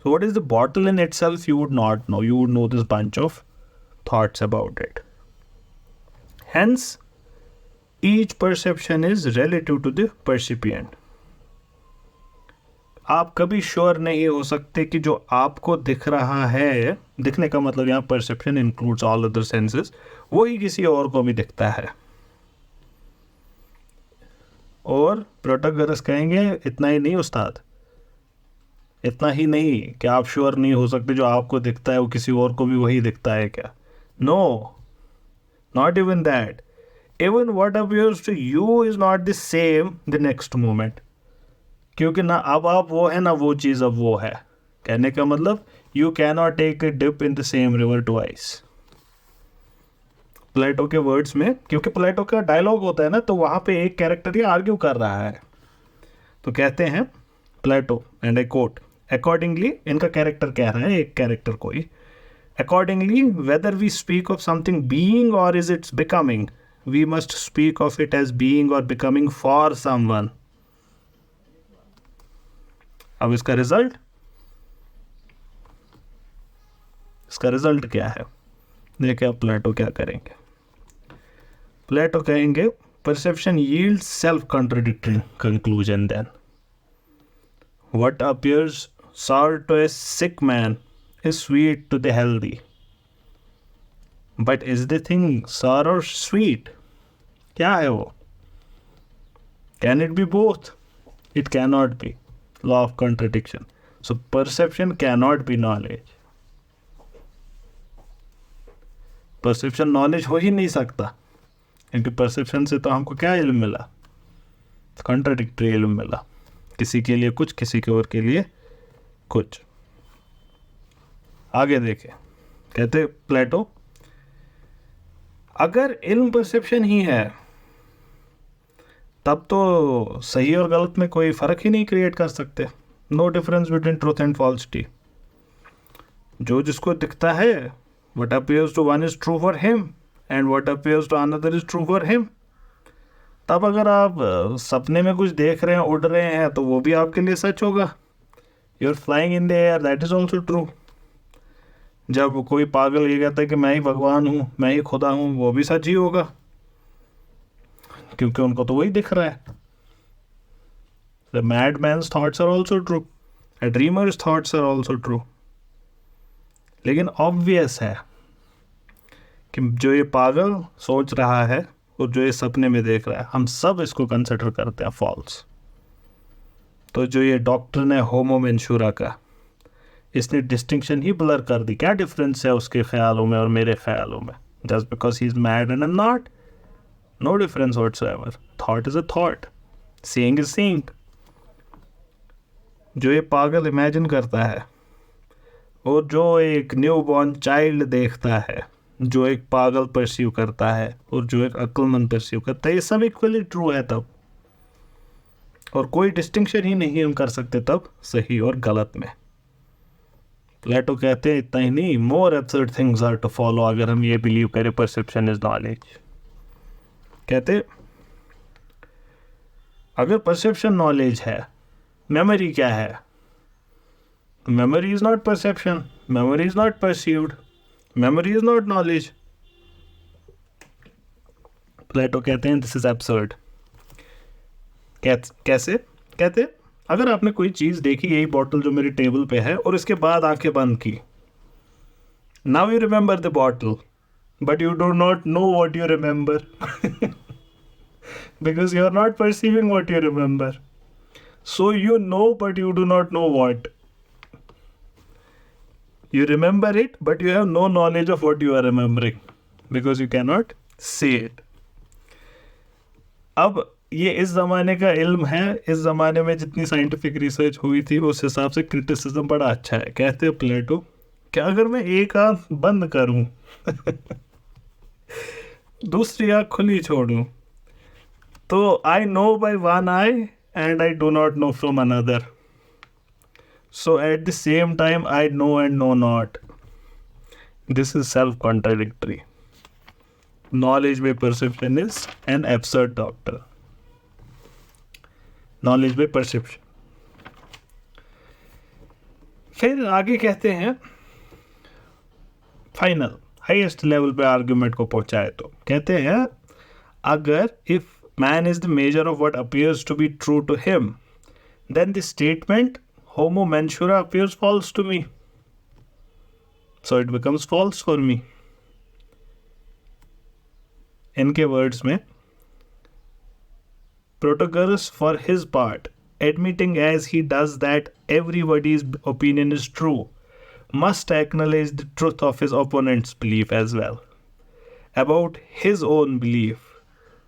So what is the bottle in itself you would not know. You would know this bunch of thoughts about it. Hence each perception is relative to the percipient. आप कभी श्योर नहीं हो सकते कि जो आपको दिख रहा है, दिखने का मतलब यहाँ perception includes all other senses, वही किसी और को भी दिखता है. और प्रोटैगोरस कहेंगे इतना ही नहीं उस्ताद, इतना ही नहीं कि आप श्योर नहीं हो सकते जो आपको दिखता है वो किसी और को भी वही दिखता है क्या? No, not even that. Even what appears to you is not the same the next moment, क्योंकि ना अब आप वो है ना वो चीज़ अब वो है. कहने का मतलब you can not take a dip in the same river twice. Plato के वर्ड्स में, क्योंकि प्लेटो का डायलॉग होता है ना, तो वहाँ पे एक कैरेक्टर ये आर्ग्यू कर रहा है. तो कहते हैं Plato and I quote, accordingly, इनका कैरेक्टर कह रहा है, एक कैरेक्टर कोई, accordingly whether we speak of something being or is its becoming, we must speak of it as being or becoming for someone. अब इसका रिजल्ट क्या है? देखिए अब प्लेटो क्या करेंगे. प्लेटो कहेंगे perception yield self contradictory conclusion. Then what appears sour to a sick man is sweet to the healthy. But is the thing sour or sweet? क्या है वो? Can it be both? It cannot be. Law of contradiction. So perception cannot be knowledge. Perception knowledge हो ही नहीं सकता, क्योंकि परसेप्शन से तो हमको क्या इल्म मिला? कॉन्ट्राडिक्टरी इल्म मिला. किसी के लिए कुछ, किसी के और के लिए कुछ. आगे देखें, कहते प्लेटो, अगर इल्म परसेप्शन ही है तब तो सही और गलत में कोई फ़र्क ही नहीं क्रिएट कर सकते. No difference between truth and falsity. जो जिसको दिखता है, what appears to one is true for him and what appears to another is true for him. तब अगर आप सपने में कुछ देख रहे हैं, उड़ रहे हैं, तो वो भी आपके लिए सच होगा. You are flying in the air, that is also true. जब कोई पागल ये कहता है कि मैं ही भगवान हूँ, मैं ही खुदा हूँ, वो भी सच ही होगा, क्योंकि उनको तो वही दिख रहा है. The mad man's thoughts are also true, a dreamer's thoughts are also true. लेकिन ऑब्वियस है कि जो ये पागल सोच रहा है और जो ये सपने में देख रहा है, हम सब इसको कंसिडर करते हैं फॉल्स. तो जो ये डॉक्टर ने होमो मेंशूरा का, इसने डिस्टिंक्शन ही ब्लर कर दी. क्या डिफरेंस है उसके ख्यालों में और मेरे ख्यालों में? Just because he is mad and I am not. No difference whatsoever. Thought is a thought, seeing is seeing. जो ये पागल इमेजिन करता है और जो एक न्यू बॉर्न चाइल्ड देखता है, जो एक पागल परसीव करता है और जो एक अक्लमंद परसीव करता है, ये सब इक्वली ट्रू है तब. और कोई डिस्टिंक्शन ही नहीं हम कर सकते तब सही और गलत में. प्लेटो कहते हैं इतना ही नहीं, more absurd things are to follow. अगर हम ये बिलीव करें परसेप्शन इज नॉलेज, कहते अगर परसेप्शन नॉलेज है, मेमोरी क्या है? Memory is not perception, memory is not perceived, memory is not knowledge. Plato कहते हैं दिस इज एब्सर्ड. कैसे? कहते अगर आपने कोई चीज़ देखी, यही बॉटल जो मेरी टेबल पे है, और इसके बाद आंखें बंद की, now you remember the bottle but you do not know what you remember because you are not perceiving what you remember. So you know but you do not know what. You remember it, but you have no knowledge of what you are remembering because you cannot see it. अब ये इस ज़माने का इल्म है. इस ज़माने में जितनी साइंटिफिक रिसर्च हुई थी उस हिसाब से क्रिटिसिज्म बड़ा अच्छा है. कहते हैं प्लेटो कि अगर मैं एक आँख बंद करूं दूसरी आँख खुली छोड़ूं, तो I know by one I and I do not know from another. So at the same time I know and know not. This is self-contradictory. Knowledge by perception is an absurd doctor. Knowledge by perception. फिर आगे कहते हैं फाइनल हाईएस्ट लेवल पे आर्ग्यूमेंट को पहुंचाए तो कहते हैं अगर if man is the measure of what appears to be true to him, then the statement Homo mensura appears false to me. So it becomes false for me. इनके वर्ड्स में Protagoras for his part, admitting as he does that everybody's opinion is true, must acknowledge the truth of his opponent's belief as well about his own belief,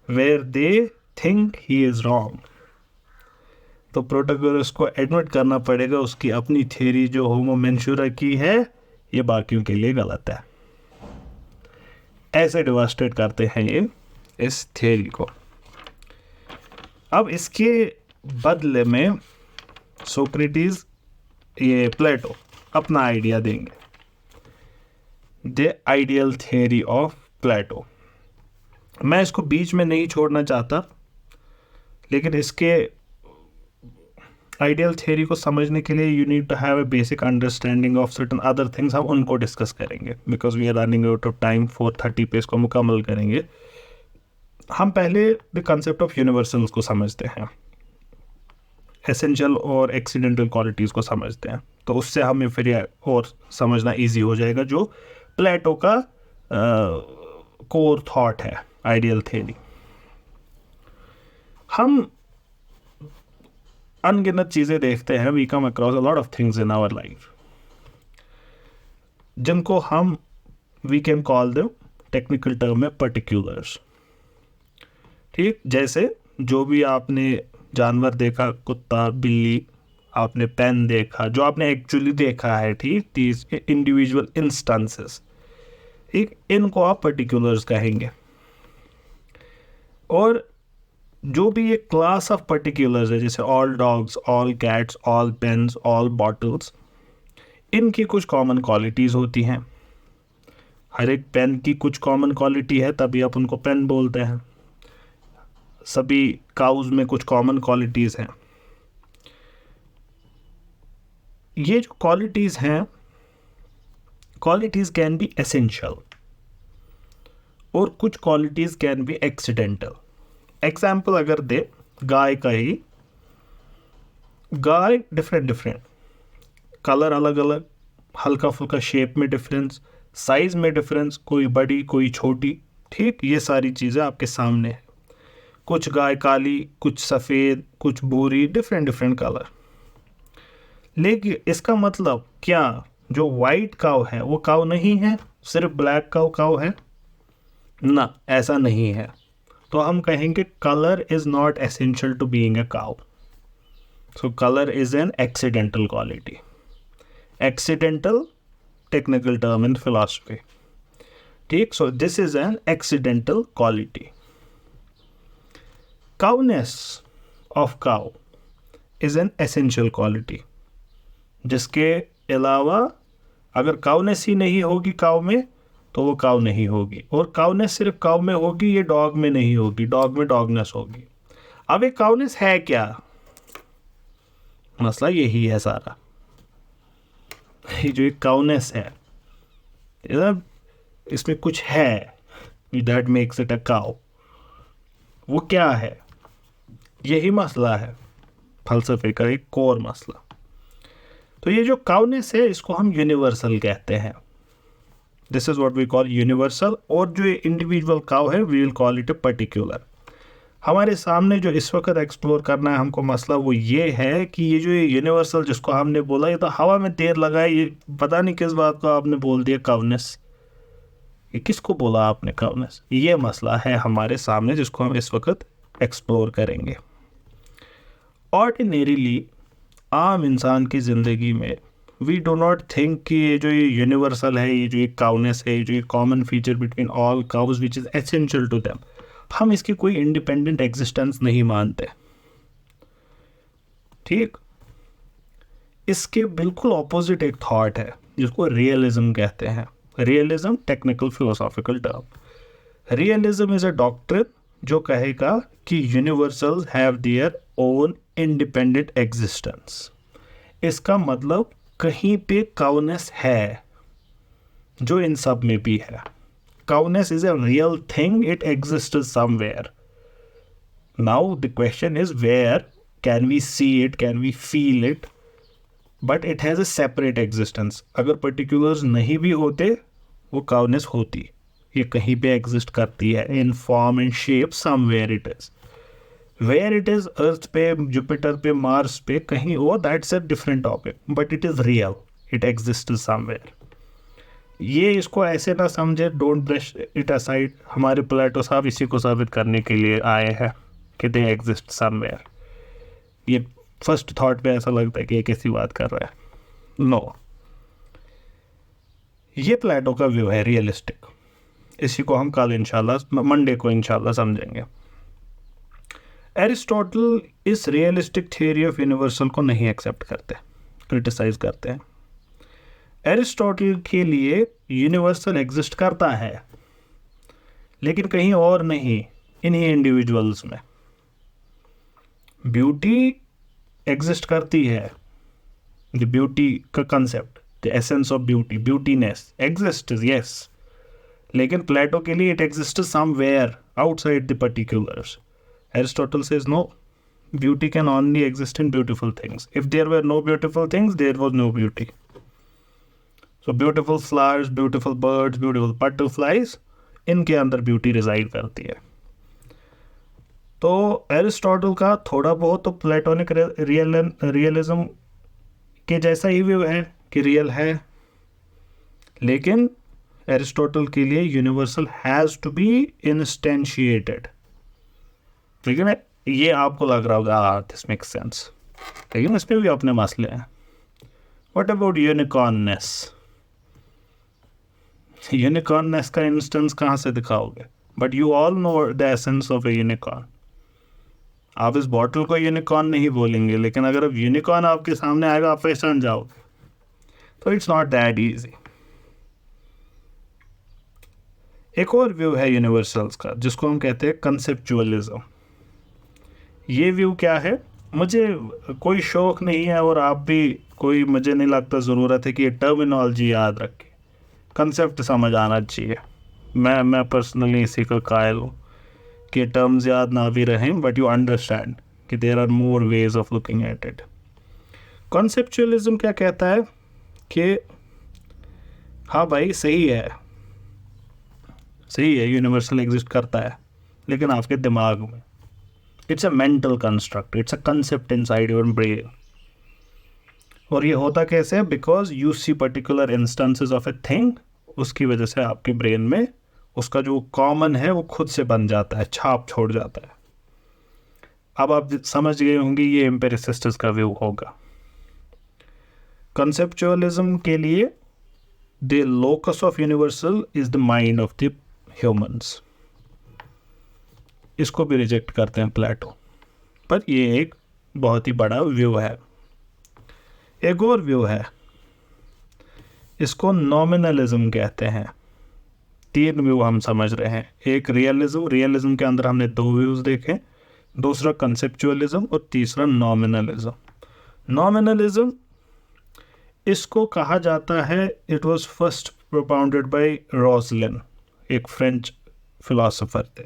where they think he is wrong. तो प्रोटोगोरस को एडमिट करना पड़ेगा उसकी अपनी थ्योरी जो होमो मेंशूरा की है ये बाकियों के लिए गलत है. ऐसे डिवास्टेट करते हैं ये इस थ्योरी को. अब इसके बदले में सोक्रेटिस ये प्लेटो अपना आइडिया देंगे, the ideal theory of Plato. मैं इसको बीच में नहीं छोड़ना चाहता, लेकिन इसके आइडियल थ्योरी को समझने के लिए you need to have a basic understanding of certain other things. हम उनको डिस्कस करेंगे because we are running out of time. 4:30 पे इसको मुकम्मल करेंगे. हम पहले द कंसेप्ट ऑफ यूनिवर्सल्स को समझते हैं, एसेंशियल और एक्सीडेंटल क्वालिटीज़ को समझते हैं, तो उससे हमें फिर और समझना ईजी हो जाएगा जो प्लेटो का कोर थॉट है आइडियल थ्योरी. हम अनगिनत चीज़ें देखते हैं, we come across a lot of things in our life जिनको हम we can call them technical term में पर्टिकुलर्स. ठीक, जैसे जो भी आपने जानवर देखा, कुत्ता, बिल्ली, आपने पेन देखा, जो आपने एक्चुअली देखा है, ठीक, दीज इंडिविजुअल इंस्टेंसेस, ठीक, इनको आप पर्टिकुलर्स कहेंगे. और जो भी ये क्लास ऑफ पर्टिकुलर्स है, जैसे all dogs, all cats, all pens, all bottles, इनकी कुछ कॉमन क्वालिटीज़ होती हैं। हर एक पेन की कुछ कॉमन क्वालिटी है, तभी आप उनको पेन बोलते हैं। सभी काउज में कुछ कॉमन क्वालिटीज़ हैं। ये जो क्वालिटीज़ हैं, क्वालिटीज़ कैन बी एसेंशियल और कुछ qualities can be accidental. Example अगर दे गाय का ही, गाय डिफरेंट कलर अलग अलग, हल्का फुल्का शेप में डिफरेंस, साइज में डिफरेंस, कोई बड़ी कोई छोटी, ठीक, ये सारी चीज़ें आपके सामने है। कुछ गाय काली, कुछ सफ़ेद, कुछ भूरी, डिफरेंट कलर। लेकिन इसका मतलब क्या जो वाइट काव है वो काव नहीं है, सिर्फ ब्लैक काव है? ना, ऐसा नहीं है। तो हम कहेंगे colour is not essential to being a cow. So colour is an accidental quality. Accidental technical term in philosophy, ठीक। So this is an accidental quality. Cowness of cow is an essential quality, जिसके अलावा अगर काउनेस ही नहीं होगी काव में तो वो काव नहीं होगी, और काउनेस सिर्फ काव में होगी, ये डॉग में नहीं होगी, डॉग में डॉगनेस होगी। अब ये काउनेस है क्या? मसला यही है सारा। ये जो एक काउनेस है, इसमें कुछ है, that makes it a cow. वो क्या है? यही मसला है फलसफे का, एक कोर मसला। तो ये जो काउनेस है इसको हम यूनिवर्सल कहते हैं। This is what we call universal. और जो इंडिविजुअल काउ है we will call it a particular. हमारे सामने जो इस वक्त एक्सप्लोर करना है हमको मसला, वो ये है कि ये जो यूनिवर्सल जिसको हमने बोला, ये तो हवा में तैर लगा है, ये पता नहीं किस बात को आपने बोल दिया काउनेस। ये किसको बोला आपने काउनेस? ये मसला है हमारे सामने जिसको हम इस वक्त एक्सप्लोर करेंगे। ऑर्डिनरीली आम इंसान की ज़िंदगी में वी डो नॉट थिंक कि ये जो ये यूनिवर्सल है, ये जो ये काउनेस है, ये जो ये common feature between all cows which is essential to them, हम इसकी कोई इंडिपेंडेंट एग्जिस्टेंस नहीं मानते, ठीक। इसके बिल्कुल ऑपोजिट एक थॉट है जिसको रियलिज्म कहते हैं। Realism technical philosophical term. Realism is a doctrine जो कहेगा कि universals have their own independent existence. इसका मतलब कहीं पे काउनेस है जो इन सब में भी है। Cowness is a real thing, it exists somewhere. Now the question is, where can we see it, can we feel it, but it has a separate existence. अगर particulars नहीं भी होते वो cowness होती, ये कहीं पे exist करती है in form and shape, somewhere it is. Where it is, Earth पे, Jupiter पे, Mars पे, कहीं और, that's a different topic, but it is real, it exists somewhere. ये इसको ऐसे ना समझे, डोंट ब्रश इट असाइड। हमारे प्लेटो साहब इसी को साबित करने के लिए आए हैं कि दे एग्जिस्ट समवेयर। ये फर्स्ट थॉट पे ऐसा लगता है कि ये कैसी बात कर रहा है। नो, ये प्लेटो का व्यू है रियलिस्टिक। इसी को हम कल इंशाल्लाह, मंडे को इंशाल्लाह समझेंगे। एरिस्टोटल इस रियलिस्टिक थियोरी ऑफ यूनिवर्सल को नहीं एक्सेप्ट करते, क्रिटिसाइज करते हैं। एरिस्टोटल के लिए यूनिवर्सल एग्जिस्ट करता है लेकिन कहीं और नहीं, इन्हीं इंडिविजुअल्स में। ब्यूटी एग्जिस्ट करती है, द ब्यूटी का concept, the essence of beauty, beautyness exist, yes, लेकिन प्लेटो के लिए it exist somewhere outside the particulars. Aristotle says no, beauty can only exist in beautiful things. If there were no beautiful things there was no beauty. So beautiful flowers, beautiful birds, beautiful butterflies, इनके अंदर ब्यूटी रिजाइड करती है। तो एरिस्टोटल का थोड़ा बहुत तो प्लेटोनिक रियलिज्म के जैसा ही व्यू है कि रियल है, लेकिन एरिस्टोटल के लिए यूनिवर्सल हैज़ टू बी इंस्टेंशिएटेड। लेकिन ये आपको लग रहा होगा दिस मेक्स सेंस, लेकिन इसमें भी अपने मसले हैं। What about यूनिकॉर्ननेस? यूनिकॉर्ननेस का इंस्टेंस कहाँ से दिखाओगे? But you all know the essence of a unicorn. आप इस बॉटल को यूनिकॉर्न नहीं बोलेंगे, लेकिन अगर अब यूनिकॉर्न आपके सामने आएगा आप पहचान जाओगे। तो इट्स नॉट दैट ईजी। एक और व्यू है यूनिवर्सल्स का जिसको हम कहते हैं कंसेप्चुअलिज्म। ये व्यू क्या है, मुझे कोई शौक नहीं है और आप भी कोई, मुझे नहीं लगता ज़रूरत है कि ये टर्मिनोलॉजी याद रखें, कंसेप्ट समझ आना चाहिए। मैं पर्सनली इसी का कायल हूँ कि टर्म्स याद ना भी रहें बट यू अंडरस्टैंड कि there are more ways of looking at it. Conceptualism क्या कहता है कि हाँ भाई सही है यूनिवर्सल एग्जिस्ट करता है, लेकिन आपके दिमाग में। It's a mental construct, it's a concept inside your brain. और ये होता कैसे है, because you see particular instances of a thing, उसकी वजह से आपके ब्रेन में उसका जो कॉमन है वो खुद से बन जाता है, छाप छोड़ जाता है। अब आप समझ गए होंगे ये एम्पिरिसिस्ट्स का व्यू होगा। कंसेप्चुअलिज्म के लिए the locus of universal is the mind of the humans. इसको भी रिजेक्ट करते हैं प्लेटो, पर ये एक बहुत ही बड़ा व्यू है। एक और व्यू है, इसको नॉमिनलिज्म कहते हैं। 3 व्यू हम समझ रहे हैं, एक रियलिज्म के अंदर हमने 2 व्यूज देखे, दूसरा कंसेप्चुअलिज्म और तीसरा नॉमिनलिज्म। नॉमिनलिज्म इसको कहा जाता है, it was first propounded by Roscelin, एक फ्रेंच फिलोसोफर थे।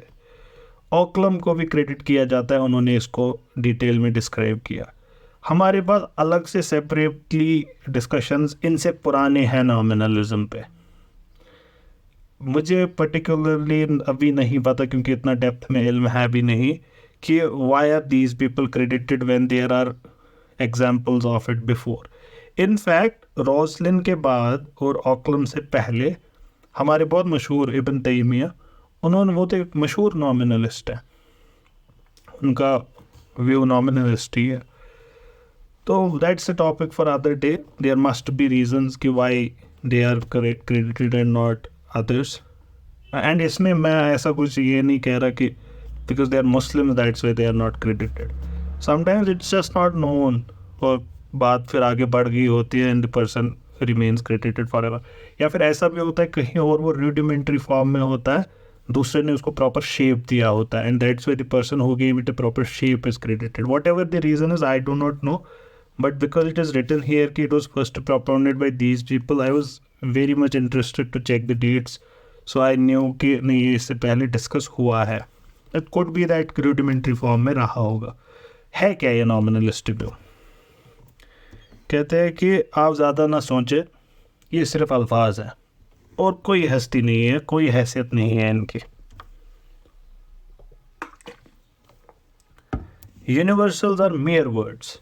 ऑकलम को भी क्रेडिट किया जाता है, उन्होंने इसको डिटेल में डिस्क्राइब किया। हमारे पास अलग से सेपरेटली डिस्कशंस इनसे पुराने हैं नॉमिनलिज्म पे। मुझे पर्टिकुलरली अभी नहीं पता, क्योंकि इतना डेप्थ में इल्म है भी नहीं, कि why are these people credited when there are examples of it before. In fact Roscelin के बाद और ऑकलम से पहले हमारे बहुत मशहूर इब्न तैमिया, उन्होंने, वो तो एक मशहूर नॉमिनलिस्ट है, उनका व्यू नॉमिनलिस्ट ही है। तो that's a topic for other day. There must be reasons कि why they are credited and not others. And इसमें मैं ऐसा कुछ ये नहीं कह रहा कि because they are Muslim that's why they are not credited. Sometimes it's just not known, और बात फिर आगे बढ़ गई होती है and the person remains credited forever. या फिर ऐसा भी होता है कहीं और वो रूडिमेंट्री फॉर्म में होता है, दूसरे ने उसको प्रॉपर शेप दिया होता है, and that's why the person who gave it a proper shape is credited. Whatever the reason is, I do not know, but because it is written here कि it was first propounded by these people, I was very much interested to check the dates, so I knew कि नहीं ये इससे पहले डिस्कस हुआ है। It could be that rudimentary form में रहा होगा। है क्या ये nominalistic व्यू? कहते हैं कि आप ज़्यादा ना सोचें, ये सिर्फ अल्फाज है और कोई हस्ती नहीं है, कोई हैसियत नहीं है इनकी। Universals are mere words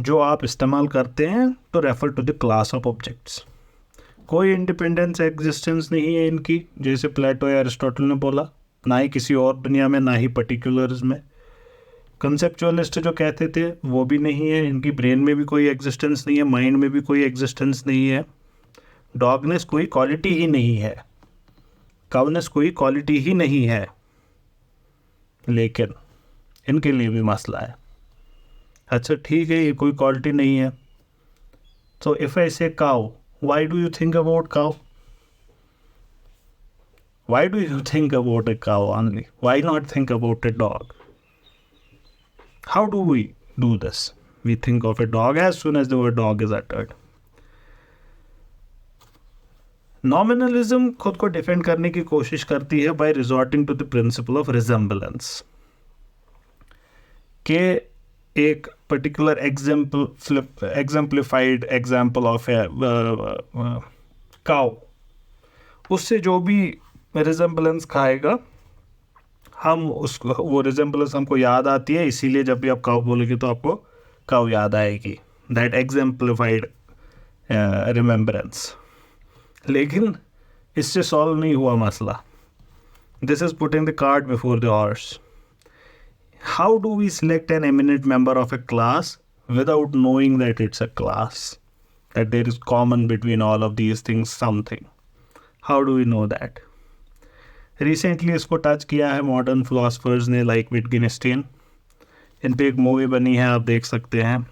जो आप इस्तेमाल करते हैं तो refer to the class of objects. कोई इंडिपेंडेंस एग्जिस्टेंस नहीं है इनकी, जैसे प्लेटो या अरिस्टोटल ने बोला, ना ही किसी और दुनिया में, ना ही पर्टिकुलर्स में। कंसेप्चुअलिस्ट जो कहते थे वो भी नहीं है, इनकी ब्रेन में भी कोई एग्जिस्टेंस नहीं है, माइंड में भी कोई एग्जिस्टेंस नहीं है। डॉगनेस कोई क्वालिटी ही नहीं है, काउनेस कोई क्वालिटी ही नहीं है, लेकिन इनके लिए भी मसला है। अच्छा ठीक है, ये कोई क्वालिटी नहीं है, तो if I say cow, why do you think about cow? Why do you think about a cow only? Why not think about a dog? How do we do this? We think of a dog as soon as the word dog is uttered. Nominalism खुद को डिफेंड करने की कोशिश करती है by resorting to the principle of resemblance, के एक particular exemplified example of a cow, उससे जो भी रिजेम्बलेंस खाएगा हम उसको, वो रिजेम्बलेंस हमको याद आती है, इसीलिए जब भी आप काउ बोलेंगे तो आपको काउ याद आएगी, दैट एग्जाम्पलीफाइड रिमेम्बरेंस। लेकिन इससे सॉल्व नहीं हुआ मसला। This is putting the cart before the horse. How do we select an eminent member of a class without knowing that it's a class? That there is common between all of these things something. How do we know that? Recently इसको टच किया है मॉडर्न फिलोसफर्स ने, लाइक विटगेनस्टाइन। इन पे एक मूवी बनी है, आप देख सकते हैं।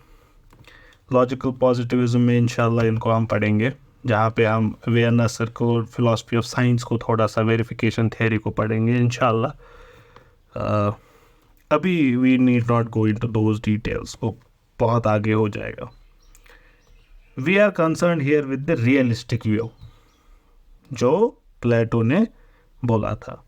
लॉजिकल पॉजिटिविज्म में इंशाल्लाह इनको हम पढ़ेंगे, जहाँ पे हम awareness circle, philosophy of science को, थोड़ा सा वेरिफिकेशन थ्योरी को पढ़ेंगे इंशाल्लाह। अभी we need not go into those details, वो बहुत आगे हो जाएगा। We are concern here with the realistic view जो प्लेटो ने बोला था।